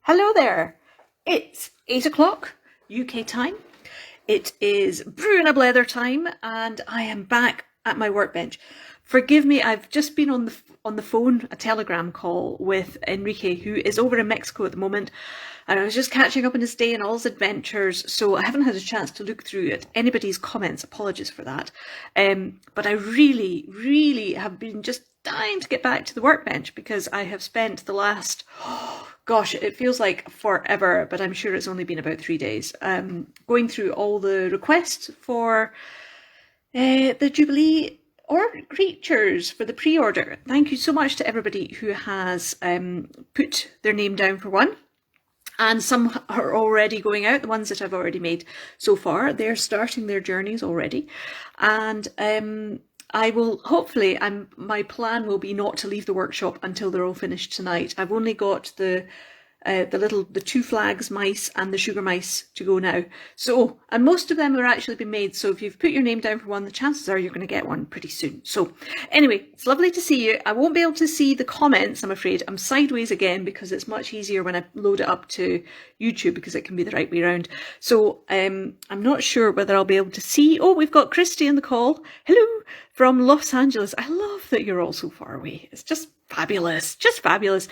Hello there. It's 8 o'clock UK time. It is Brew and a Blether time, and I am back at my workbench. Forgive me, I've just been on the phone, a telegram call with Enrique, who is over in Mexico at the moment, and I was just catching up on his day and all his adventures, so I haven't had a chance to look through it. Anybody's comments, apologies for that. But I really have been just dying to get back to the workbench because I have spent the last, gosh, it feels like forever, but I'm sure it's only been about 3 days, going through all the requests for the Jubilee or creatures for the pre-order. Thank you so much to everybody who has put their name down for one. And some are already going out, the ones that I've already made so far. They're starting their journeys already. And I will, hopefully, my plan will be not to leave the workshop until they're all finished tonight. I've only got the two flags mice and the sugar mice to go now. So, and most of them have actually been made. So if you've put your name down for one, the chances are you're going to get one pretty soon. So anyway, it's lovely to see you. I won't be able to see the comments, I'm afraid. I'm sideways again because it's much easier when I load it up to YouTube because it can be the right way around. So I'm not sure whether I'll be able to see. Oh, we've got Christy on the call. Hello from Los Angeles. I love that you're all so far away. It's just fabulous, just fabulous.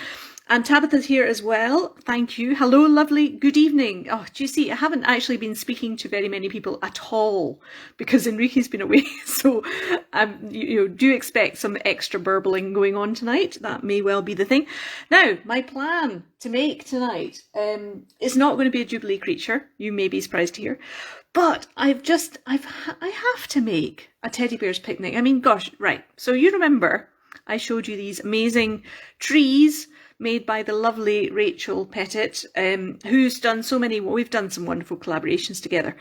And Tabitha's here as well. Thank you. Hello, lovely. Good evening. Oh, do you see, I haven't actually been speaking to very many people at all because Enrique's been away. So you do expect some extra burbling going on tonight. That may well be the thing. Now, my plan to make tonight is not going to be a Jubilee creature. You may be surprised to hear. But I have to make a teddy bear's picnic. I mean, gosh, right. So you remember I showed you these amazing trees made by the lovely Rachel Pettitt, who's done so many, we've done some wonderful collaborations together.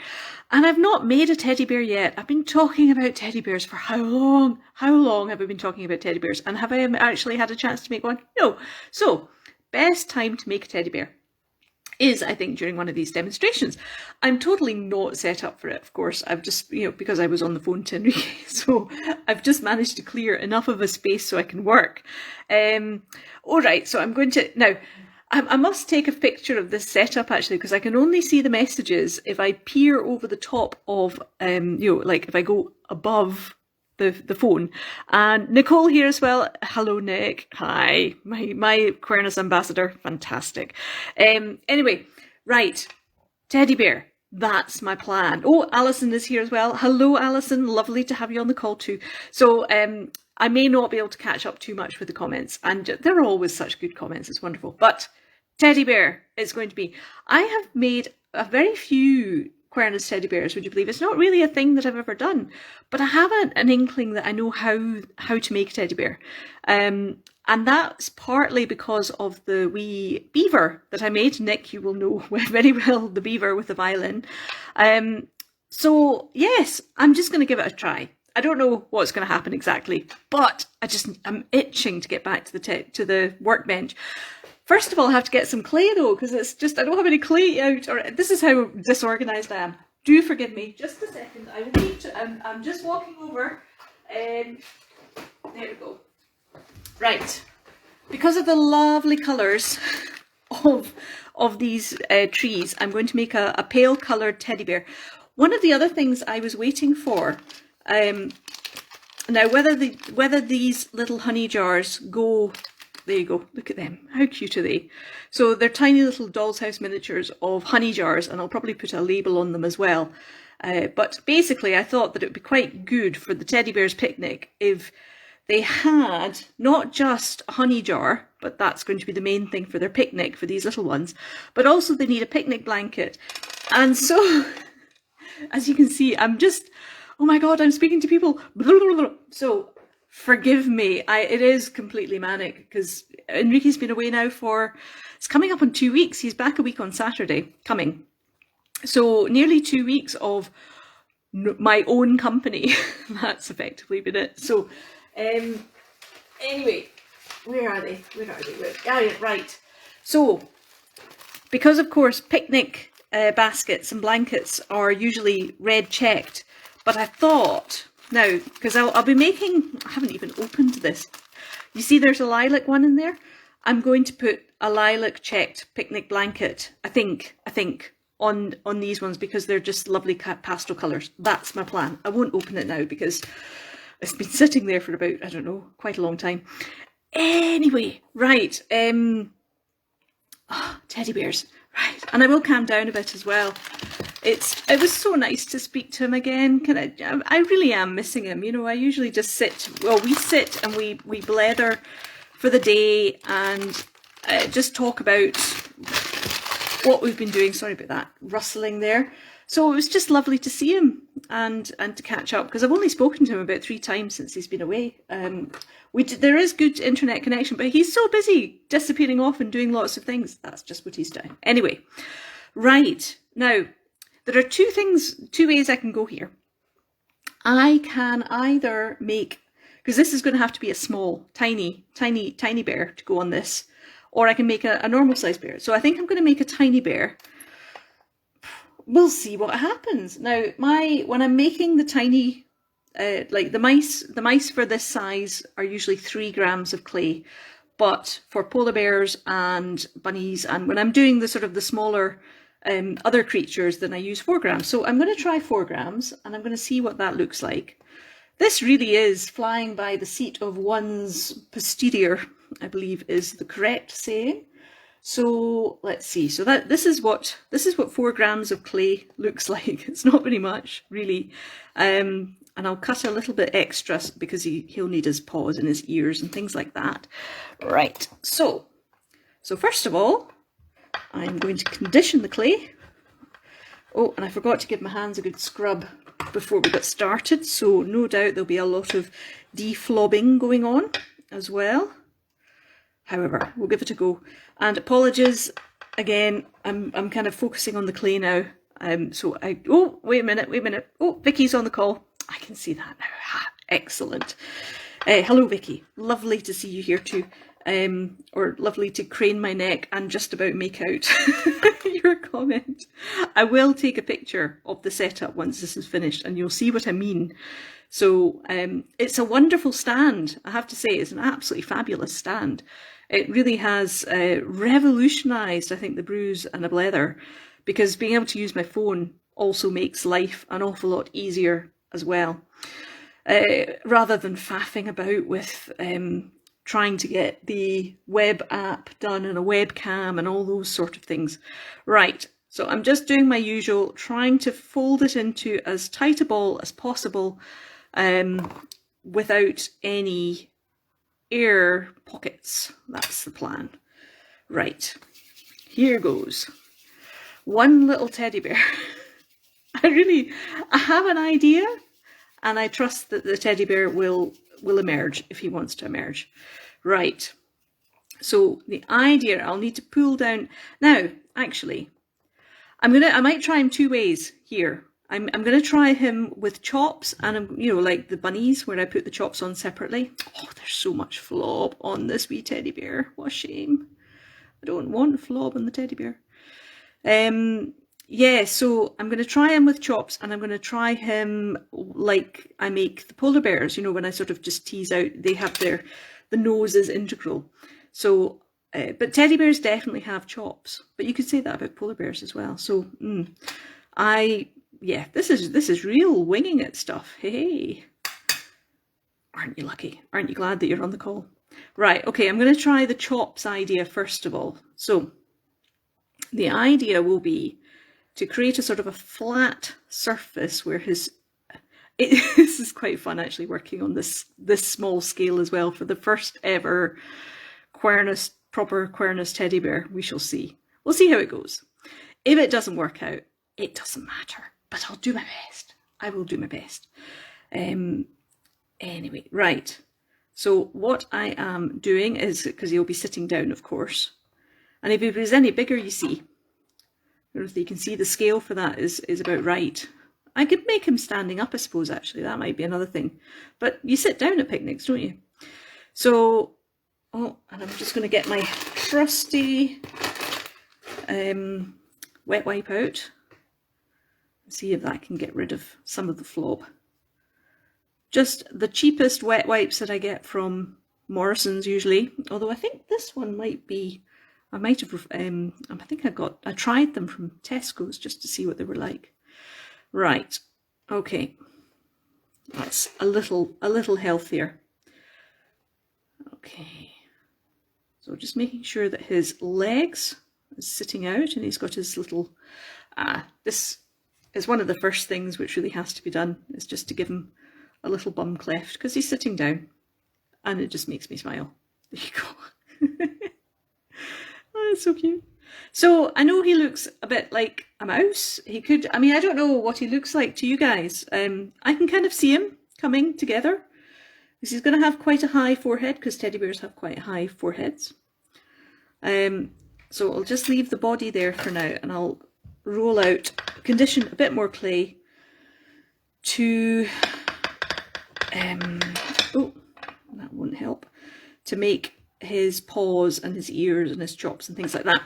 And I've not made a teddy bear yet. I've been talking about teddy bears for how long? How long have I been talking about teddy bears? And have I actually had a chance to make one? No. So, best time to make a teddy bear is, I think, during one of these demonstrations. I'm totally not set up for it, of course. I've just, because I was on the phone to Enrique, so I've just managed to clear enough of a space so I can work. All right, so I'm going to, now, I must take a picture of this setup actually, because I can only see the messages if I peer over the top of, like if I go above the phone. And Nicole here as well. Hello, Nick. Hi, my Quernus ambassador. Fantastic. Anyway, right, teddy bear. That's my plan. Oh, Alison is here as well. Hello, Alison. Lovely to have you on the call too. So I may not be able to catch up too much with the comments, and they're always such good comments. It's wonderful. But teddy bear it's going to be. I have made a very few Quernus teddy bears, would you believe? It's not really a thing that I've ever done, but I have an inkling that I know how to make a teddy bear. And that's partly because of the wee beaver that I made. Nick, you will know very well the beaver with the violin. So yes, I'm just going to give it a try. I don't know what's going to happen exactly, but I'm itching to get back to the workbench. First of all, I have to get some clay though, because it's just, I don't have any clay out, or this is how disorganised I am. Do forgive me. Just a second. I will need to, I'm just walking over. There we go. Right. Because of the lovely colours of these trees, I'm going to make a pale coloured teddy bear. One of the other things I was waiting for, now whether these little honey jars go. There you go, look at them, how cute are they? So they're tiny little doll's house miniatures of honey jars, and I'll probably put a label on them as well. But basically I thought that it would be quite good for the teddy bear's picnic if they had not just a honey jar, but that's going to be the main thing for their picnic for these little ones, but also they need a picnic blanket. And so, as you can see, I'm just, oh my God, I'm speaking to people. So, forgive me, it is completely manic because Enrique's been away now it's coming up on 2 weeks. He's back a week on Saturday, coming. So nearly 2 weeks of my own company. That's effectively been it. So anyway, where are they? Right. So, because of course picnic baskets and blankets are usually red checked, but I thought, now, because I'll be making, I haven't even opened this. You see there's a lilac one in there. I'm going to put a lilac checked picnic blanket, I think, on these ones because they're just lovely pastel colours. That's my plan. I won't open it now because it's been sitting there for about, I don't know, quite a long time. Anyway, right, teddy bears, right, and I will calm down a bit as well. It was so nice to speak to him again. I really am missing him. You know, I usually just sit, well, we sit and we blether for the day and just talk about what we've been doing. Sorry about that rustling there. So it was just lovely to see him and to catch up because I've only spoken to him about 3 times since he's been away. There is good internet connection, but he's so busy disappearing off and doing lots of things. That's just what he's doing. Anyway, right, now there are 2 ways I can go here. I can either make, because this is going to have to be a small, tiny bear to go on this, or I can make a normal size bear. So I think I'm going to make a tiny bear. We'll see what happens. Now, when I'm making the tiny, like the mice for this size are usually 3 grams of clay, but for polar bears and bunnies, and when I'm doing the sort of the smaller other creatures, then I use 4 grams. So I'm going to try 4 grams and I'm going to see what that looks like. This really is flying by the seat of one's posterior, I believe is the correct saying. So let's see. So this is what 4 grams of clay looks like. It's not very much, really. And I'll cut a little bit extra because he'll need his paws and his ears and things like that. Right. So first of all, I'm going to condition the clay. Oh, and I forgot to give my hands a good scrub before we got started. So no doubt there'll be a lot of deflobbing going on as well. However, we'll give it a go. And apologies, again, I'm kind of focusing on the clay now. Oh, wait a minute. Oh, Vicky's on the call. I can see that now. Excellent. Hello, Vicky. Lovely to see you here too. Or lovely to crane my neck and just about make out your comment. I will take a picture of the setup once this is finished and you'll see what I mean. So it's a wonderful stand. I have to say, it's an absolutely fabulous stand. It really has revolutionised, I think, the brews and the blether, because being able to use my phone also makes life an awful lot easier as well. Rather than faffing about with trying to get the web app done and a webcam and all those sort of things. Right, so I'm just doing my usual, trying to fold it into as tight a ball as possible without any air pockets. That's the plan. Right, here goes. One little teddy bear. I have an idea and I trust that the teddy bear will emerge if he wants to emerge. Right, so the idea, I'll need to pull down. Now, actually, I might try him 2 ways here. I'm going to try him with chops and, you know, like the bunnies where I put the chops on separately. Oh, there's so much flob on this wee teddy bear. What a shame. I don't want flob on the teddy bear. Yeah, so I'm going to try him with chops and I'm going to try him like I make the polar bears, you know, when I sort of just tease out, they have the nose is integral. So, but teddy bears definitely have chops, but you could say that about polar bears as well. So, yeah, this is real winging it stuff. Hey, aren't you lucky? Aren't you glad that you're on the call? Right, okay, I'm going to try the chops idea first of all. So the idea will be to create a sort of a flat surface where this is quite fun actually working on this small scale as well for the first ever proper Quernus teddy bear. We shall see. We'll see how it goes. If it doesn't work out, it doesn't matter, but I'll do my best. I will do my best. Anyway, right. So what I am doing is, because he'll be sitting down, of course, and if he was any bigger, you see, if you can see the scale for that is about right. I could make him standing up, I suppose, actually. That might be another thing. But you sit down at picnics, don't you? So, oh, and I'm just going to get my trusty wet wipe out. See if that can get rid of some of the flob. Just the cheapest wet wipes that I get from Morrison's usually, although I think this one might be, I might have, I think I tried them from Tesco's just to see what they were like. Right, okay, that's a little healthier. Okay, so just making sure that his legs are sitting out and he's got his little, this is one of the first things which really has to be done, is just to give him a little bum cleft because he's sitting down and it just makes me smile. There you go. Oh, that's so cute. So I know he looks a bit like a mouse. He could, I mean, I don't know what he looks like to you guys. I can kind of see him coming together because he's going to have quite a high forehead because teddy bears have quite high foreheads. So I'll just leave the body there for now and I'll roll out, condition a bit more clay to, oh, that won't help, to make his paws and his ears and his chops and things like that.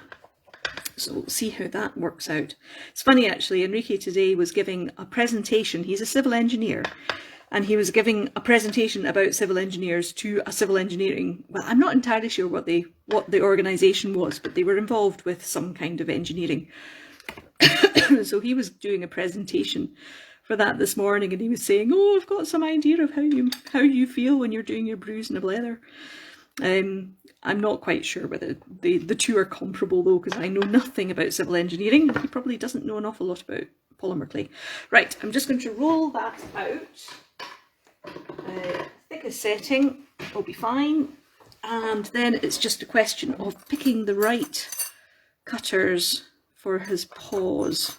So we'll see how that works out. It's funny actually, Enrique today was giving a presentation. He's a civil engineer and he was giving a presentation about civil engineers to a civil engineering, well, I'm not entirely sure what the organisation was, but they were involved with some kind of engineering. So he was doing a presentation for that this morning and he was saying, oh, I've got some idea of how you feel when you're doing your brews in a blether. I'm not quite sure whether the two are comparable though, because I know nothing about civil engineering. He probably doesn't know an awful lot about polymer clay. Right, I'm just going to roll that out. Thickest setting will be fine. And then it's just a question of picking the right cutters for his paws.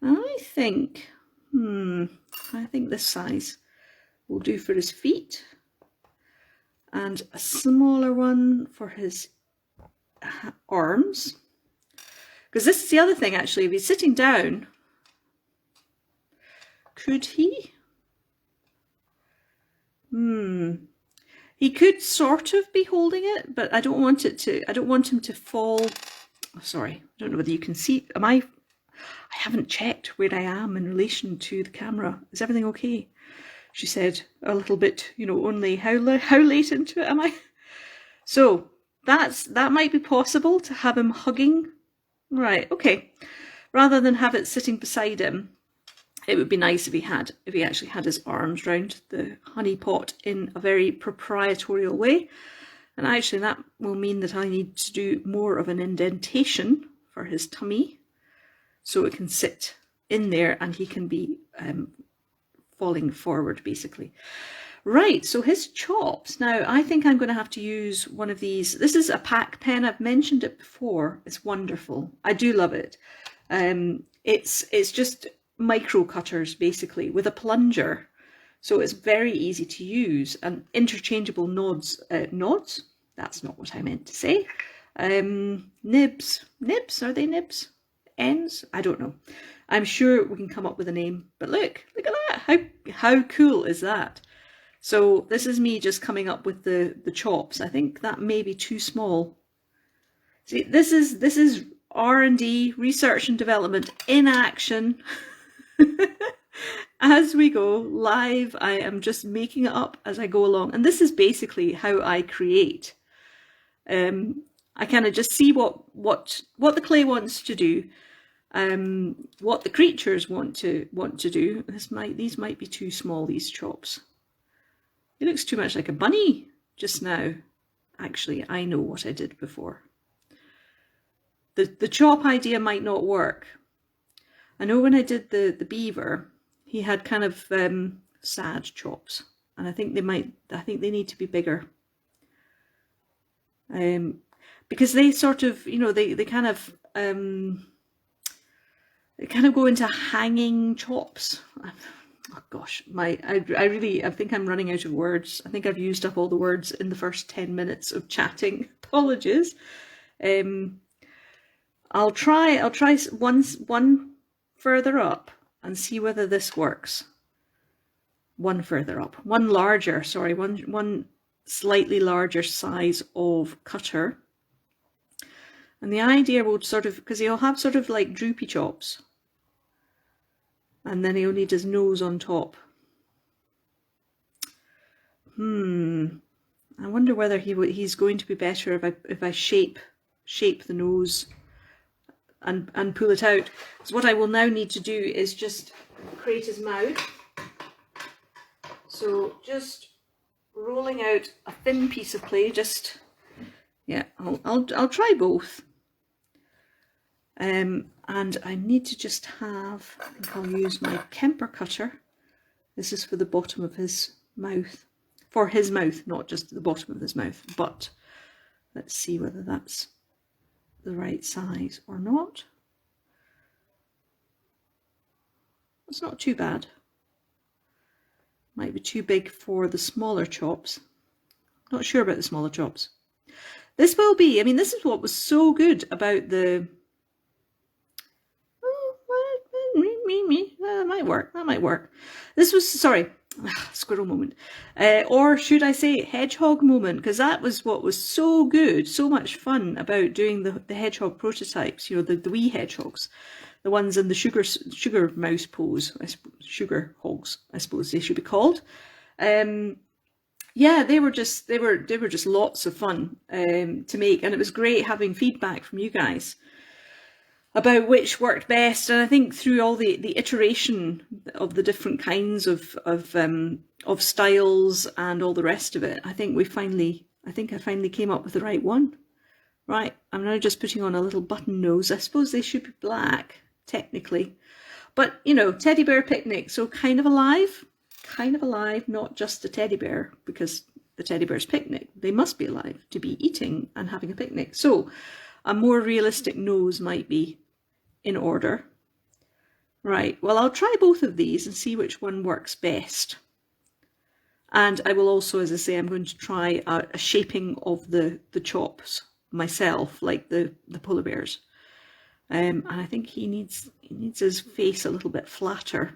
I think this size will do for his feet. And a smaller one for his arms. Because this is the other thing actually, if he's sitting down, could he? He could sort of be holding it, but I don't want him to fall. Oh, sorry, I don't know whether you can see, I haven't checked where I am in relation to the camera. Is everything okay? She said a little bit, only how late into it am I? So that might be possible to have him hugging. Right, okay. Rather than have it sitting beside him, it would be nice if he actually had his arms round the honey pot in a very proprietorial way. And actually that will mean that I need to do more of an indentation for his tummy so it can sit in there and he can be falling forward basically. Right, so his chops. Now I think I'm going to have to use one of these. This is a pack pen. I've mentioned it before. It's wonderful. I do love it. It's just micro cutters basically with a plunger. So it's very easy to use and interchangeable nods. That's not what I meant to say. Nibs. Are they nibs? Ends? I don't know. I'm sure we can come up with a name, but look at that. How cool is that? So this is me just coming up with the chops. I think that may be too small. See, this is R&D, research and development in action. As we go live, I am just making it up as I go along. And this is basically how I create. I kind of just see what the clay wants to do. What the creatures want to do. These might be too small, these chops. He looks too much like a bunny just now. Actually, I know what I did before. The chop idea might not work. I know when I did the beaver, he had kind of sad chops, and I think they need to be bigger. Because they sort of, they kind of go into hanging chops. Oh gosh, I think I'm running out of words. I think I've used up all the words in the first 10 minutes of chatting. Apologies. I'll try one further up and see whether this works. One further up, one slightly larger size of cutter. And the idea will sort of, because he'll have sort of like droopy chops. And then he'll need his nose on top. I wonder whether he's going to be better if I shape the nose and pull it out. So what I will now need to do is just create his mouth. So just rolling out a thin piece of clay, just, yeah, I'll try both. And I need to just have, I think I'll use my Kemper cutter. This is for the bottom of his mouth. For his mouth, not just the bottom of his mouth, but let's see whether that's the right size or not. It's not too bad. Might be too big for the smaller chops. Not sure about the smaller chops. This will be, I mean, this is what was so good about the, that might work. This was, sorry, squirrel moment. Or should I say hedgehog moment, because that was what was so good, so much fun about doing the hedgehog prototypes, you know, the wee hedgehogs. The ones in the sugar mouse pose, sugar hogs, I suppose they should be called. Yeah, they were just lots of fun to make, and it was great having feedback from you guys about which worked best. And I think through all the iteration of the different kinds of styles and all the rest of it, I think I finally came up with the right one. Right, I'm now just putting on a little button nose. I suppose they should be black, technically. But, you know, teddy bear picnic, so kind of alive, not just a teddy bear, because the teddy bear's picnic. They must be alive to be eating and having a picnic. So a more realistic nose might be in order. Right, well, I'll try both of these and see which one works best. And I will also, as I say, I'm going to try a shaping of the chops myself, like the polar bears. And I think he needs his face a little bit flatter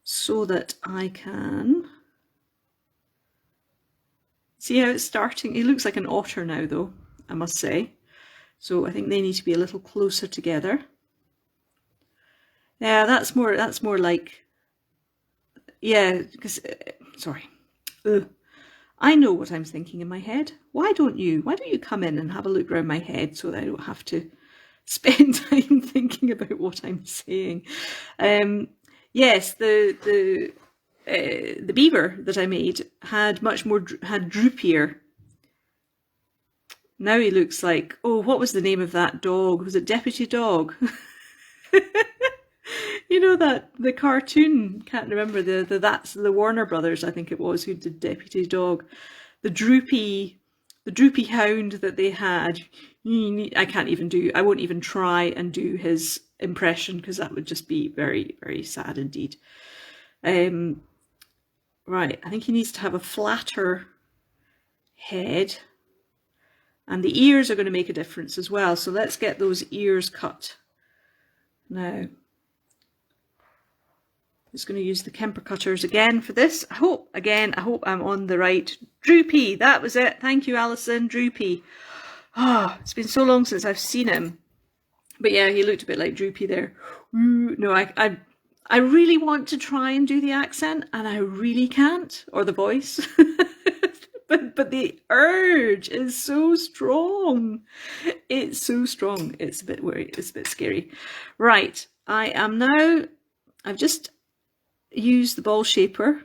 so that I can see how it's starting. He looks like an otter now, though, I must say. So I think they need to be a little closer together. Yeah, that's more like, yeah, because sorry. I know what I'm thinking in my head. Why don't you come in and have a look around my head so that I don't have to spend time thinking about what I'm saying? Yes, the beaver that I made had droopier. Now he looks like, oh, what was the name of that dog? Was it Deputy Dog? You know that the cartoon, can't remember that's the Warner Brothers, I think it was, who did Deputy Dog. The droopy hound that they had. I won't even try and do his impression because that would just be very, very sad indeed. Right, I think he needs to have a flatter head, and the ears are going to make a difference as well. So let's get those ears cut now. Just going to use the Kemper cutters again for this. I hope I'm on the right. Droopy, that was it. Thank you, Alison. Droopy. Ah, it's been so long since I've seen him. But yeah, he looked a bit like Droopy there. No, I really want to try and do the accent, and I really can't, or the voice. but the urge is so strong. It's so strong. It's a bit worried. It's a bit scary. Right, I've just use the ball shaper.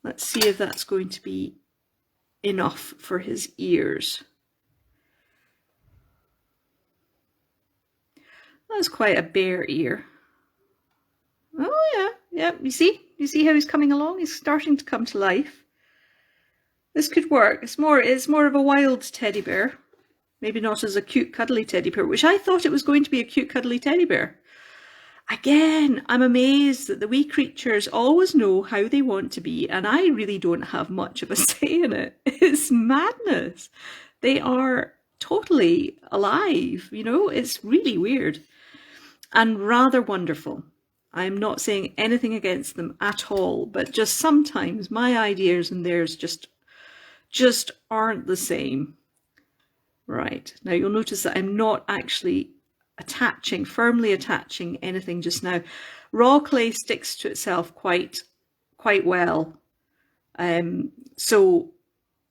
Let's see if that's going to be enough for his ears. That's quite a bare ear. Oh yeah, you see how he's coming along? He's starting to come to life. This could work. It's more of a wild teddy bear. Maybe not as a cute cuddly teddy bear, which I thought it was going to be a cute cuddly teddy bear. Again, I'm amazed that the wee creatures always know how they want to be, and I really don't have much of a say in it. It's madness. They are totally alive, you know? It's really weird and rather wonderful. I'm not saying anything against them at all, but just sometimes my ideas and theirs just aren't the same. Right, now you'll notice that I'm not actually firmly attaching anything just now. Raw clay sticks to itself quite well. So,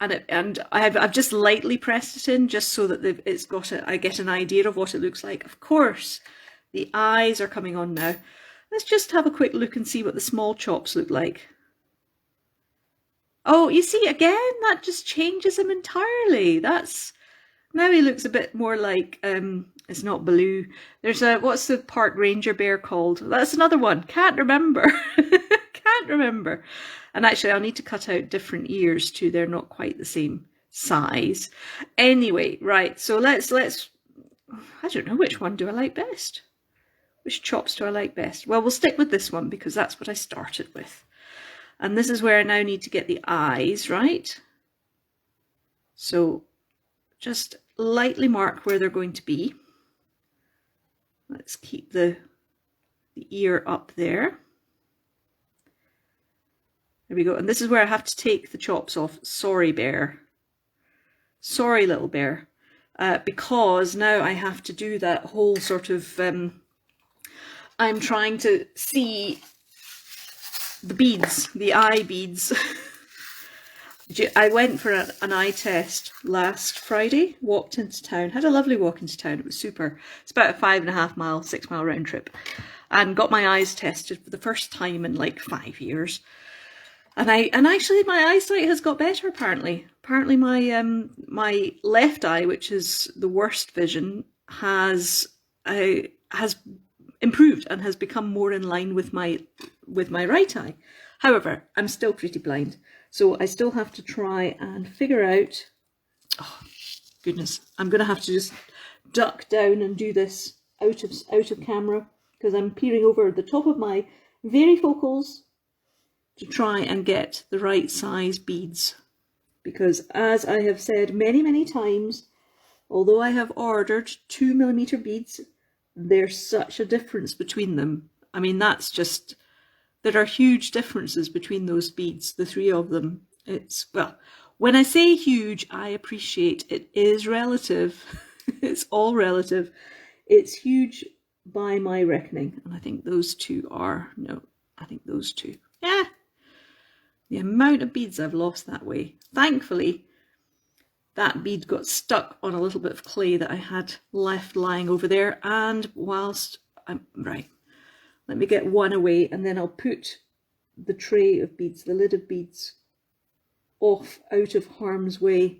and I've just lightly pressed it in just so that it's got I get an idea of what it looks like. Of course, the eyes are coming on now. Let's just have a quick look and see what the small chops look like. Oh, you see, again, that just changes him entirely. Now he looks a bit more like, it's not blue. There's what's the park ranger bear called? That's another one. Can't remember. Can't remember. And actually, I'll need to cut out different ears too. They're not quite the same size. Anyway, right. So let's. I don't know, which one do I like best? Which chops do I like best? Well, we'll stick with this one because that's what I started with. And this is where I now need to get the eyes, right? So just lightly mark where they're going to be. Let's keep the ear up there. There we go. And this is where I have to take the chops off. Sorry, bear. Sorry, little bear. Because now I have to do that whole sort of... I'm trying to see the beads, the eye beads. I went for an eye test last Friday, walked into town, had a lovely walk into town, it was super. It's about a 5.5 mile, 6 mile round trip, and got my eyes tested for the first time in like 5 years. And actually my eyesight has got better apparently. Apparently my left eye, which is the worst vision, has improved and has become more in line with my right eye. However, I'm still pretty blind, so I still have to try and figure out... Oh, goodness. I'm going to have to just duck down and do this out of camera because I'm peering over the top of my varifocals to try and get the right size beads. Because as I have said many, many times, although I have ordered 2mm beads, there's such a difference between them. I mean, that's just... There are huge differences between those beads, the three of them. It's, well, when I say huge, I appreciate it is relative. It's all relative. It's huge by my reckoning. And I think those two are, no, I think those two. Yeah. The amount of beads I've lost that way. Thankfully, that bead got stuck on a little bit of clay that I had left lying over there. And whilst I'm, right. Let me get one away and then I'll put the tray of beads, the lid of beads, off out of harm's way.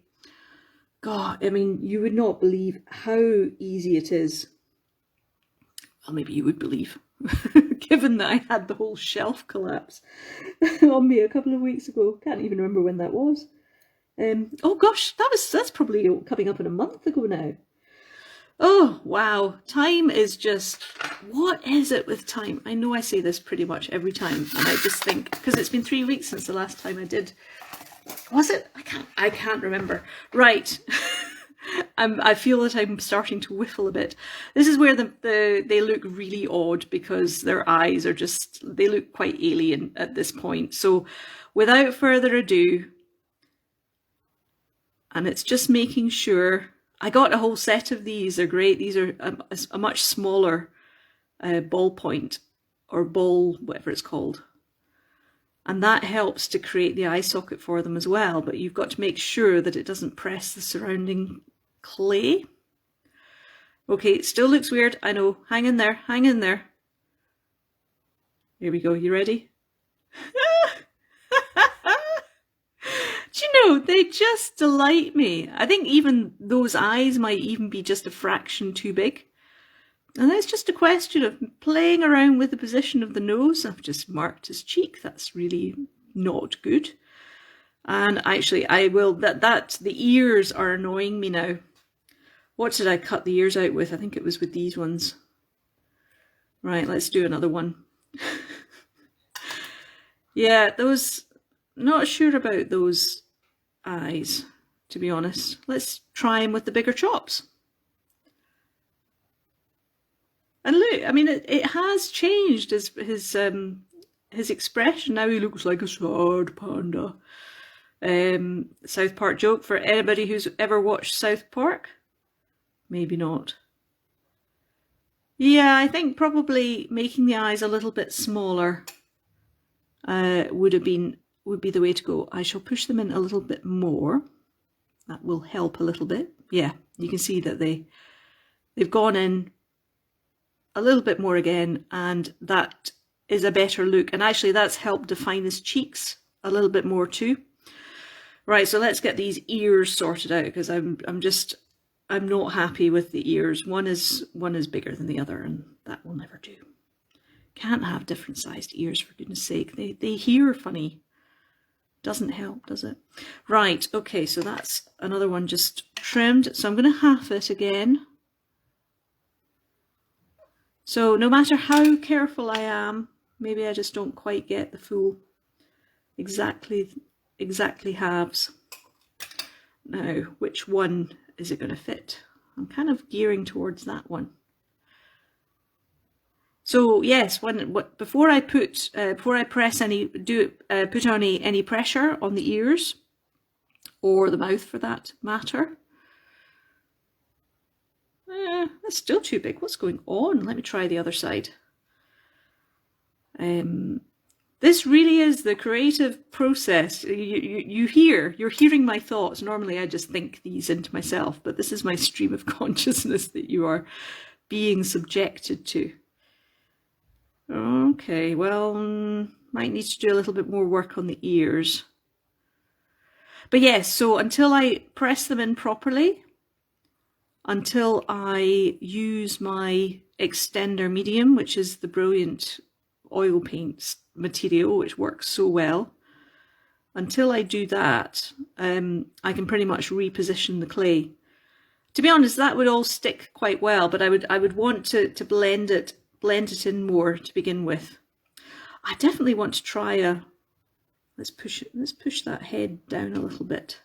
God, I mean, you would not believe how easy it is. Well, maybe you would believe, given that I had the whole shelf collapse on me a couple of weeks ago. Can't even remember when that was. Oh gosh, that's probably coming up in a month ago now. Oh, wow. Time is just... What is it with time? I know I say this pretty much every time, and I just think... Because it's been 3 weeks since the last time I did... Was it? I can't remember. Right. I feel that I'm starting to whiffle a bit. This is where they look really odd because their eyes are just... They look quite alien at this point. So, without further ado... And it's just making sure... I got a whole set of these. They're great. These are a much smaller ballpoint or ball, whatever it's called. And that helps to create the eye socket for them as well. But you've got to make sure that it doesn't press the surrounding clay. Okay, it still looks weird. I know. Hang in there. Hang in there. Here we go. You ready? Do you know, they just delight me. I think even those eyes might even be just a fraction too big. And that's just a question of playing around with the position of the nose. I've just marked his cheek. That's really not good. And actually, I will, the ears are annoying me now. What did I cut the ears out with? I think it was with these ones. Right, let's do another one. Yeah, those... Not sure about those eyes, to be honest. Let's try him with the bigger chops. And look, I mean, it has changed his expression. Now he looks like a sad panda. South Park joke for anybody who's ever watched South Park? Maybe not. Yeah, I think probably making the eyes a little bit smaller would have been would be the way to go. I shall push them in a little bit more. That will help a little bit. Yeah, you can see that they've gone in a little bit more again, and that is a better look. And actually that's helped define his cheeks a little bit more too. Right, so let's get these ears sorted out, because I'm not happy with the ears. One is bigger than the other, and that will never do. Can't have different sized ears, for goodness sake. They hear funny. Doesn't help, does it? Right, okay, so that's another one just trimmed. So I'm going to half it again. So no matter how careful I am, maybe I just don't quite get the full exactly halves. Now, which one is it going to fit? I'm kind of gearing towards that one. So yes, before I put press any put on any pressure on the ears or the mouth for that matter. That's still too big. What's going on? Let me try the other side. This really is the creative process. You're hearing my thoughts. Normally I just think these into myself, but this is my stream of consciousness that you are being subjected to. Okay, well, might need to do a little bit more work on the ears. But yes, so until I press them in properly, until I use my extender medium, which is the brilliant oil paint material, which works so well, until I do that, I can pretty much reposition the clay. To be honest, that would all stick quite well, but I would want to blend it in more to begin with. I definitely want to try let's push that head down a little bit.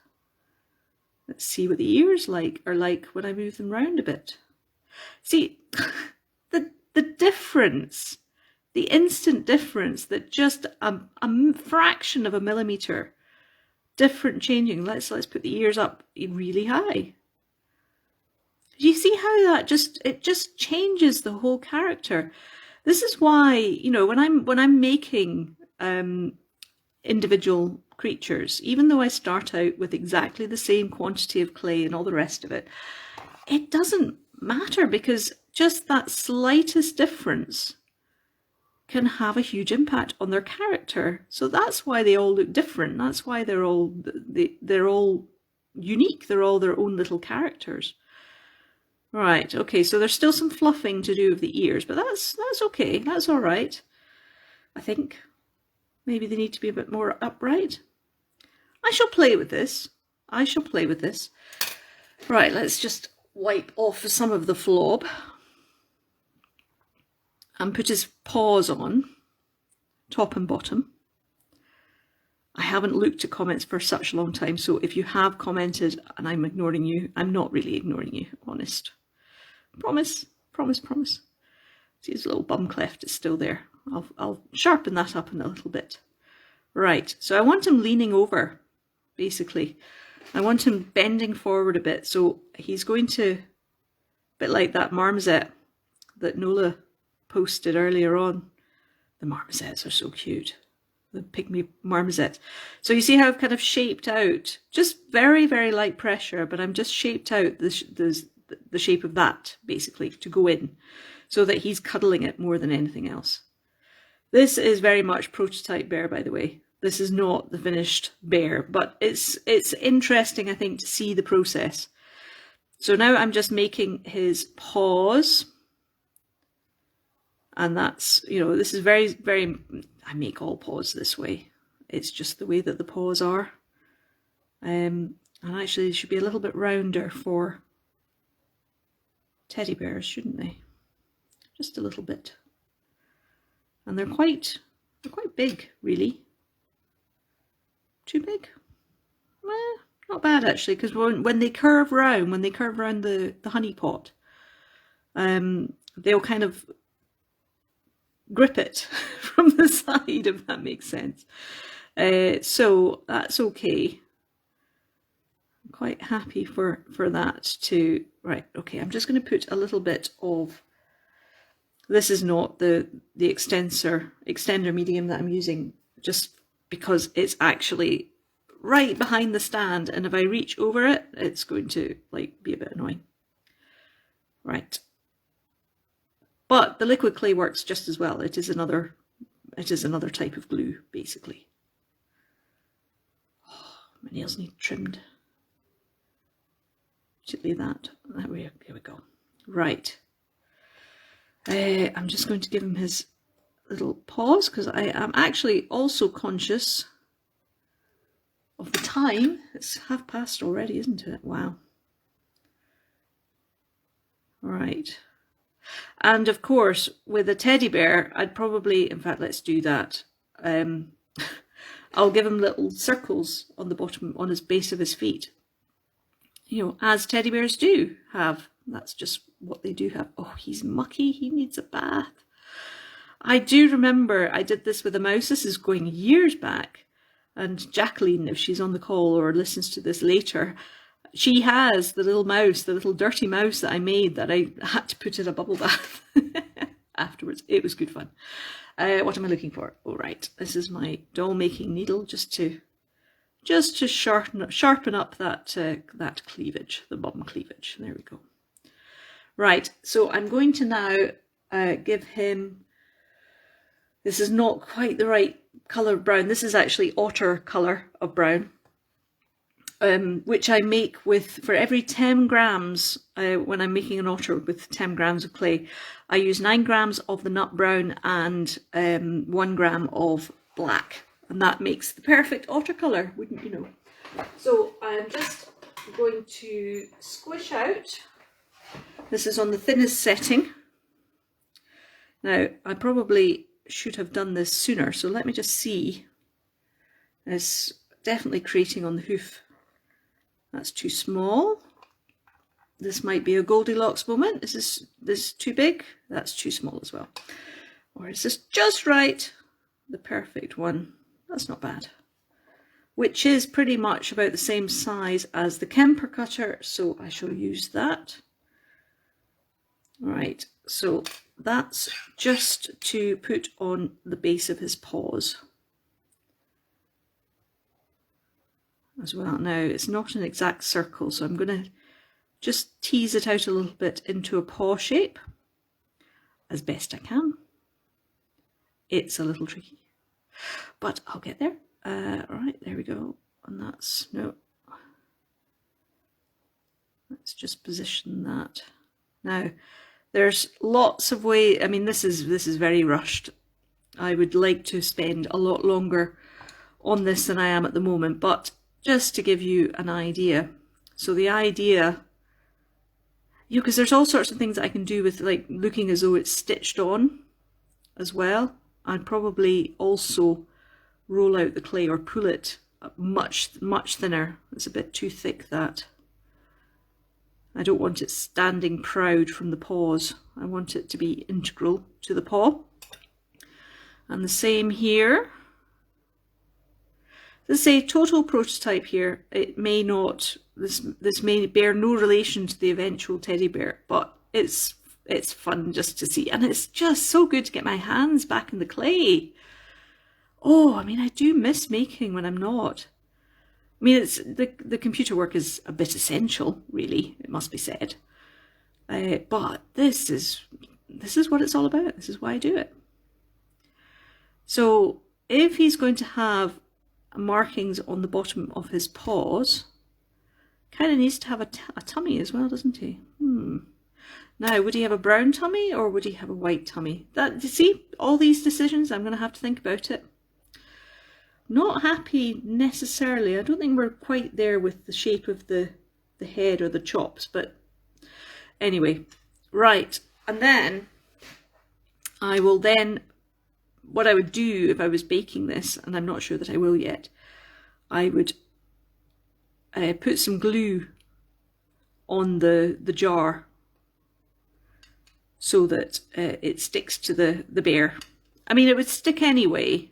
Let's see what the ears are like when I move them round a bit. See, the difference, the instant difference, that just a fraction of a millimeter different changing. Let's put the ears up really high. Do you see how it just changes the whole character? This is why, you know, when I'm making individual creatures, even though I start out with exactly the same quantity of clay and all the rest of it, it doesn't matter, because just that slightest difference can have a huge impact on their character. So that's why they all look different. That's why they're all unique. They're all their own little characters. Right, okay, so there's still some fluffing to do with the ears, but that's okay, that's all right. I think maybe they need to be a bit more upright. I shall play with this. Right, let's just wipe off some of the flob and put his paws on, top and bottom. I haven't looked at comments for such a long time, so if you have commented and I'm ignoring you, I'm not really ignoring you, honest. Promise. See, his little bum cleft is still there. I'll sharpen that up in a little bit. Right, so I want him leaning over, basically. I want him bending forward a bit, so he's going to, a bit like that marmoset that Nola posted earlier on. The marmosets are so cute. The pygmy marmoset. So you see how I've kind of shaped out, just very, very light pressure, but I'm just shaped out the shape of that, basically, to go in, so that he's cuddling it more than anything else. This is very much prototype bear, by the way. This is not the finished bear, but it's interesting, I think, to see the process. So now I'm just making his paws, and that's, you know, this is very, very, I make all paws this way. It's just the way that the paws are. And actually they should be a little bit rounder for teddy bears, shouldn't they? Just a little bit. And they're quite big, really. Too big? Well, not bad actually, because when they curve round, the honey pot, they'll kind of grip it from the side, if that makes sense. So that's okay. I'm quite happy for that to, right, okay, I'm just going to put a little bit of, this is not the extender medium that I'm using, just because it's actually right behind the stand, and if I reach over it, it's going to like be a bit annoying. Right. But the liquid clay works just as well. It is another type of glue, basically. Oh, my nails need trimmed. Particularly that. Here we go. Right. I'm just going to give him his little pause because I am actually also conscious of the time. It's past already, isn't it? Wow. Right. And of course, with a teddy bear, I'd probably, in fact, let's do that. I'll give him little circles on the bottom, on his base of his feet. You know, as teddy bears do have. That's just what they do have. Oh, he's mucky. He needs a bath. I do remember I did this with a mouse. This is going years back. And Jacqueline, if she's on the call or listens to this later, she has the little mouse, the little dirty mouse that I made that I had to put in a bubble bath afterwards. It was good fun. What am I looking for? All right, this is my doll making needle just to sharpen up that cleavage, the bottom cleavage. There we go. Right, so I'm going to now give him. This is not quite the right colour of brown. This is actually otter colour of brown. Which I make with, for every 10 grams, when I'm making an otter with 10 grams of clay, I use 9 grams of the nut brown and 1 gram of black. And that makes the perfect otter colour, wouldn't you know? So I'm just going to squish out. This is on the thinnest setting. Now, I probably should have done this sooner, so let me just see. It's definitely creating on the hoof. That's too small. This might be a Goldilocks moment. Is this too big? That's too small as well. Or is this just right? The perfect one. That's not bad. Which is pretty much about the same size as the Kemper cutter, so I shall use that. Right, so that's just to put on the base of his paws. As well. Now, it's not an exact circle, so I'm going to just tease it out a little bit into a paw shape as best I can. It's a little tricky, but I'll get there. Right, there we go. And that's, no. Let's just position that. Now, there's lots of ways. I mean, this is very rushed. I would like to spend a lot longer on this than I am at the moment, but just to give you an idea. So the idea, you know, because there's all sorts of things that I can do with like looking as though it's stitched on as well. I'd probably also roll out the clay or pull it much thinner. It's a bit too thick, that. I don't want it standing proud from the paws. I want it to be integral to the paw. And the same here. This is a total prototype here. It may not, this may bear no relation to the eventual teddy bear, but it's fun just to see. And it's just so good to get my hands back in the clay. Oh, I mean, I do miss making when I'm not. I mean, it's the computer work is a bit essential, really, it must be said. But this is what it's all about. This is why I do it. So if he's going to have markings on the bottom of his paws, kind of needs to have a tummy as well, doesn't he? Now, would he have a brown tummy or would he have a white tummy? That, you see, all these decisions, I'm going to have to think about it. Not happy necessarily. I don't think we're quite there with the shape of the head or the chops, but anyway, right. And then I will then, what I would do if I was baking this, and I'm not sure that I will yet, I would put some glue on the jar so that it sticks to the bear. I mean, it would stick anyway,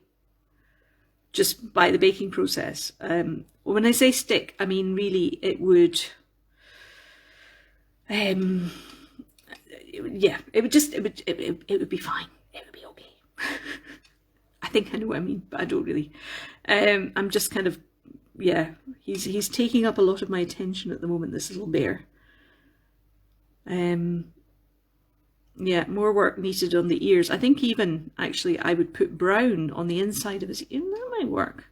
just by the baking process. When I say stick, I mean really it would, yeah, it would be fine. It would be okay. I think I know what I mean, but I don't really. I'm just kind of, yeah, he's taking up a lot of my attention at the moment, this little bear. Yeah, more work needed on the ears. I think even, actually, I would put brown on the inside of his ears. That might work.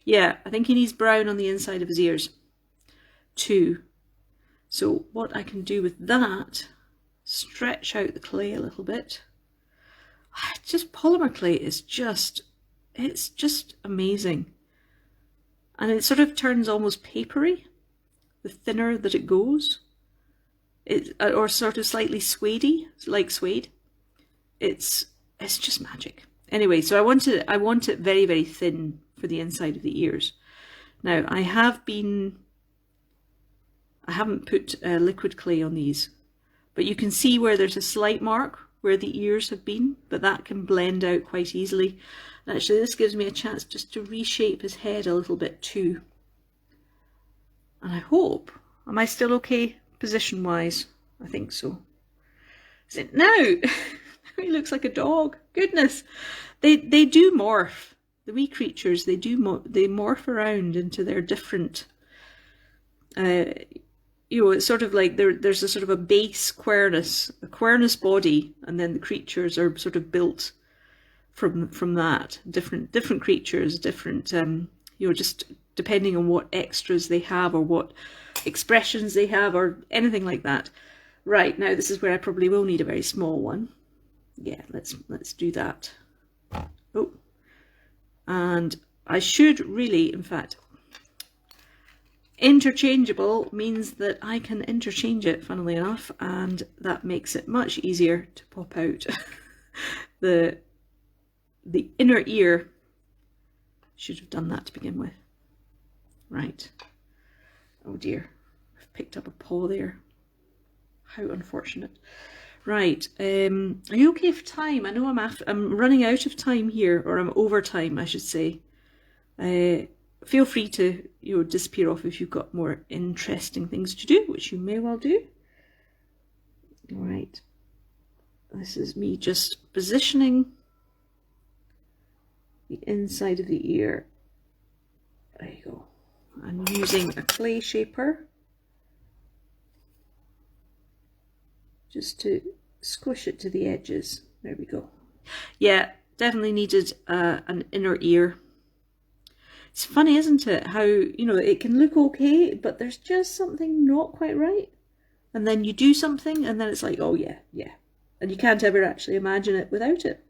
Yeah, I think he needs brown on the inside of his ears too. So what I can do with that, stretch out the clay a little bit. Just polymer clay is just, it's just amazing. And it sort of turns almost papery, the thinner that it goes. Or sort of slightly suede-y, like suede. It's just magic. Anyway, so I want it very, very thin for the inside of the ears. Now I haven't put liquid clay on these, but you can see where there's a slight mark where the ears have been, but that can blend out quite easily. And actually this gives me a chance just to reshape his head a little bit too. And I hope, am I still okay position wise? I think so. Now he looks like a dog. Goodness, they do morph. The wee creatures, they morph around into their different. It's sort of like there's a sort of a base queerness, a queerness body, and then the creatures are sort of built from that. Different creatures, different just depending on what extras they have or what expressions they have or anything like that. Right, now this is where I probably will need a very small one. Yeah, let's do that. Oh, and I should really, in fact, interchangeable means that I can interchange it, funnily enough, and that makes it much easier to pop out. the inner ear, should have done that to begin with. Right. Oh dear, I've picked up a paw there. How unfortunate. Right, are you okay for time? I know I'm running out of time here, or I'm over time, I should say. Feel free to disappear off if you've got more interesting things to do, which you may well do. All right, this is me just positioning the inside of the ear. There you go. I'm using a clay shaper just to squish it to the edges. There we go. Yeah, definitely needed an inner ear. It's funny, isn't it, how, it can look okay, but there's just something not quite right. And then you do something and then it's like, oh yeah, yeah. And you can't ever actually imagine it without it.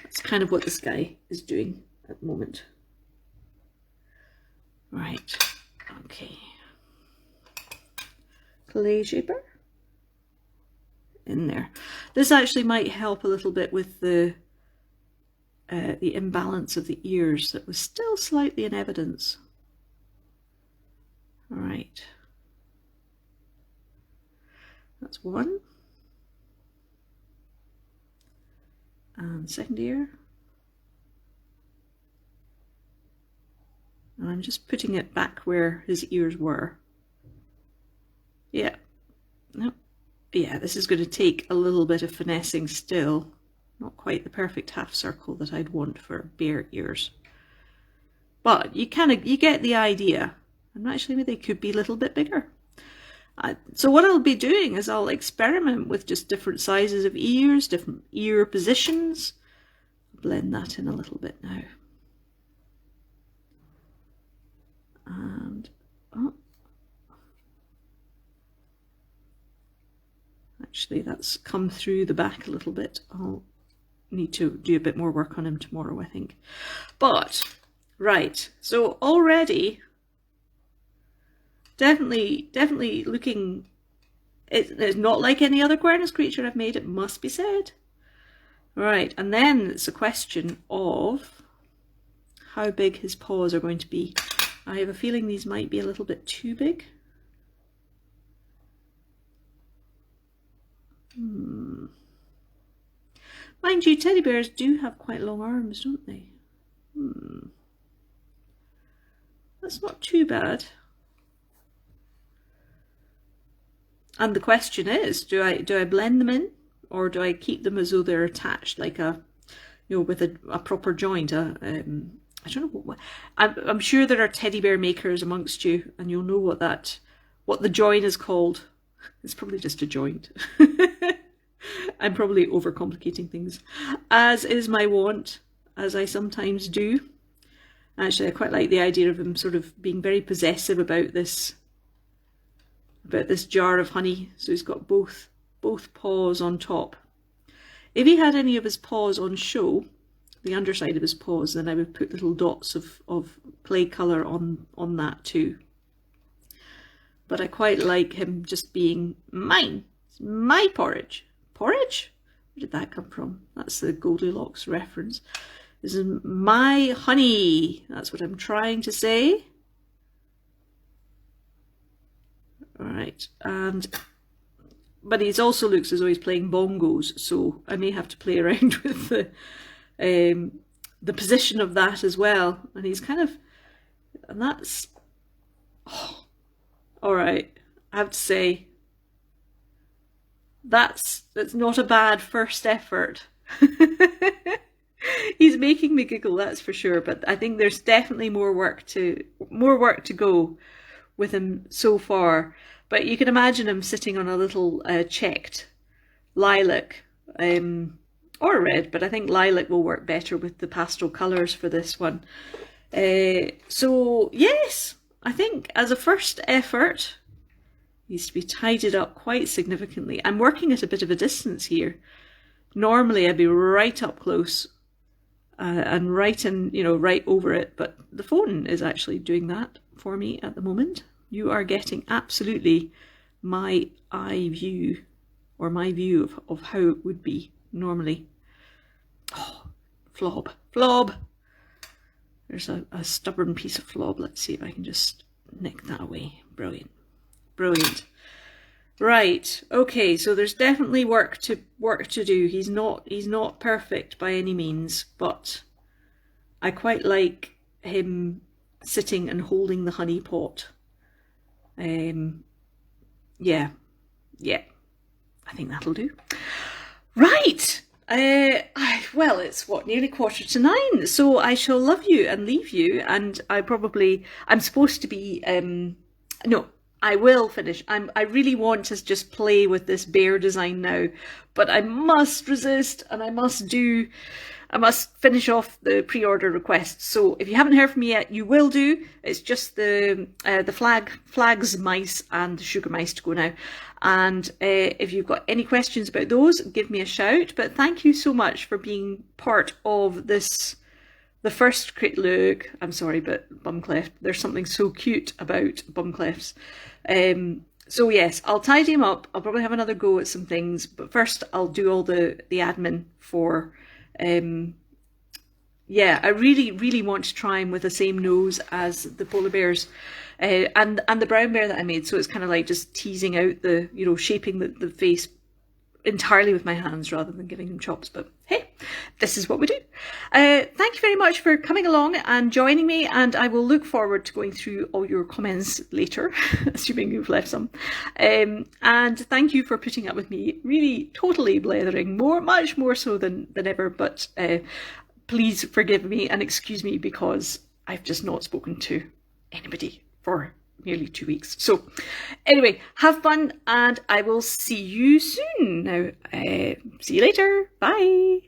That's kind of what this guy is doing at the moment. Right, okay. Clay shaper in there. This actually might help a little bit with the imbalance of the ears that was still slightly in evidence. All right, that's one. And second ear. And I'm just putting it back where his ears were. Yeah, no, yeah, this is going to take a little bit of finessing still. Not quite the perfect half circle that I'd want for bear ears. But you get the idea. And actually they could be a little bit bigger. So what I'll be doing is I'll experiment with just different sizes of ears, different ear positions. Blend that in a little bit now. And actually that's come through the back a little bit. I'll need to do a bit more work on him tomorrow, I think. But right, so already definitely looking, it's not like any other queerness creature I've made, it must be said. Right, and then it's a question of how big his paws are going to be. I have a feeling these might be a little bit too big. Mind you, teddy bears do have quite long arms, don't they? That's not too bad. And the question is, do I blend them in, or do I keep them as though they're attached, like a, you know, with a proper joint. I don't know what I'm sure there are teddy bear makers amongst you, and you'll know what the join is called. It's probably just a joint. I'm probably overcomplicating things, as is my wont, as I sometimes do. Actually, I quite like the idea of him sort of being very possessive about this jar of honey. So he's got both paws on top. If he had any of his paws on show, the underside of his paws, then I would put little dots of clay colour on that too. But I quite like him just being mine. It's my porridge. Porridge? Where did that come from? That's the Goldilocks reference. This is my honey. That's what I'm trying to say. All right, but he also looks as though he's playing bongos, so I may have to play around with the position of that as well. And he's kind of, and that's, oh, all right. I have to say, that's not a bad first effort. He's making me giggle, that's for sure. But I think there's definitely more work to go with him so far. But you can imagine him sitting on a little checked lilac or red, but I think lilac will work better with the pastel colours for this one. So yes, I think as a first effort, needs to be tidied up quite significantly. I'm working at a bit of a distance here. Normally I'd be right up close and right in, you know, right over it, but the phone is actually doing that for me at the moment. You are getting absolutely my eye view, or my view of how it would be normally. Oh, flob. There's a stubborn piece of flob. Let's see if I can just nick that away. Brilliant. Right, okay, so there's definitely work to do. He's not perfect by any means, but I quite like him sitting and holding the honey pot. Yeah, I think that'll do. Right, well, it's what, nearly 9:15, so I shall love you and leave you, and I'm supposed to be, no, I will finish. I really want to just play with this bear design now, but I must resist, and I must finish off the pre-order requests. So if you haven't heard from me yet, you will do. It's just the flags mice and the sugar mice to go now. And if you've got any questions about those, give me a shout. But thank you so much for being part of this. The first look, I'm sorry, but bum cleft. There's something so cute about bum clefts. So yes, I'll tidy him up. I'll probably have another go at some things, but first I'll do all the admin for. Yeah, I really want to try him with the same nose as the polar bears, and the brown bear that I made. So it's kind of like just teasing out the, you know, shaping the face entirely with my hands rather than giving him chops. But hey, this is what we do. Thank you very much for coming along and joining me, and I will look forward to going through all your comments later, assuming you've left some. And thank you for putting up with me really totally blethering, much more so than ever, but please forgive me and excuse me because I've just not spoken to anybody for nearly 2 weeks. So anyway, have fun, and I will see you soon. Now, see you later. Bye.